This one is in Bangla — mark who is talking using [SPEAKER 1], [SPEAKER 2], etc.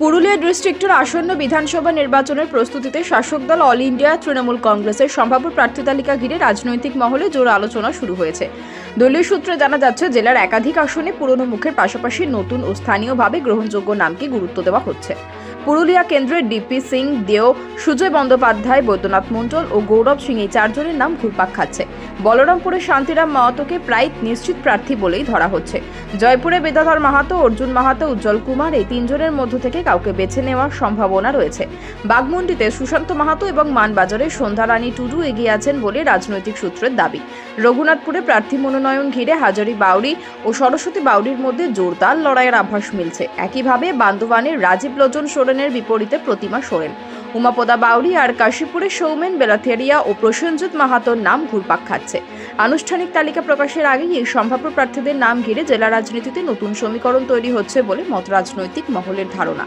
[SPEAKER 1] পুরুলিয়া ডিস্ট্রিক্টের আসন্ন বিধানসভা নির্বাচনের প্রস্তুতিতে শাসক দল অল ইন্ডিয়া তৃণমূল কংগ্রেসের সম্ভাব্য প্রার্থী তালিকা ঘিরে রাজনৈতিক মহলে জোর আলোচনা শুরু হয়েছে। দলীয় সূত্রে জানা যাচ্ছে, জেলার একাধিক আসনে পুরনো মুখের পাশাপাশি নতুন ও স্থানীয়ভাবে গ্রহণযোগ্য নামকে গুরুত্ব দেওয়া হচ্ছে। পুরুলিয়া কেন্দ্রের ডিপি সিং দেও, সুজয় বন্দ্যোপাধ্যায়, বৈদ্যনাথ মণ্ডল ও গৌরব সিং এই চারজনের নাম ঘুরপাক খাচ্ছে। বলরামপুরে শান্তিরাম মাহাতোকে প্রায় নিশ্চিত প্রার্থী বলেই ধরা হচ্ছে। জয়পুরে বেদাধর মাহাতো, অর্জুন মাহাতো, উজ্জ্বল কুমার এই তিনজনের মধ্য থেকে কাউকে বেছে নেওয়ার সম্ভাবনা রয়েছে। বাগমুন্ডিতে সুশান্ত মাহাতো এবং মানবাজারে সন্ধ্যা রানী টুডু এগিয়ে আছেন বলে রাজনৈতিক সূত্রের দাবি। রঘুনাথপুরে প্রার্থী মনোনয়ন ঘিরে হাজারি বাউরি ও সরস্বতী বাউরির মধ্যে জোরদার লড়াইয়ের আভাস মিলছে। একইভাবে বান্দোয়ানের রাজীব লোচন সোরেনের বিপরীতে প্রতিমা সোরেন, উমাপদা বাউরি আর কাশীপুরের সৌমেন বেলাথেরিয়া ও প্রসেনজিৎ মাহাতোর নাম ঘুরপাক খাচ্ছে। আনুষ্ঠানিক তালিকা প্রকাশের আগেই এই সম্ভাব্য প্রার্থীদের নাম ঘিরে জেলা রাজনীতিতে নতুন সমীকরণ তৈরি হচ্ছে বলে মত রাজনৈতিক মহলের ধারণা।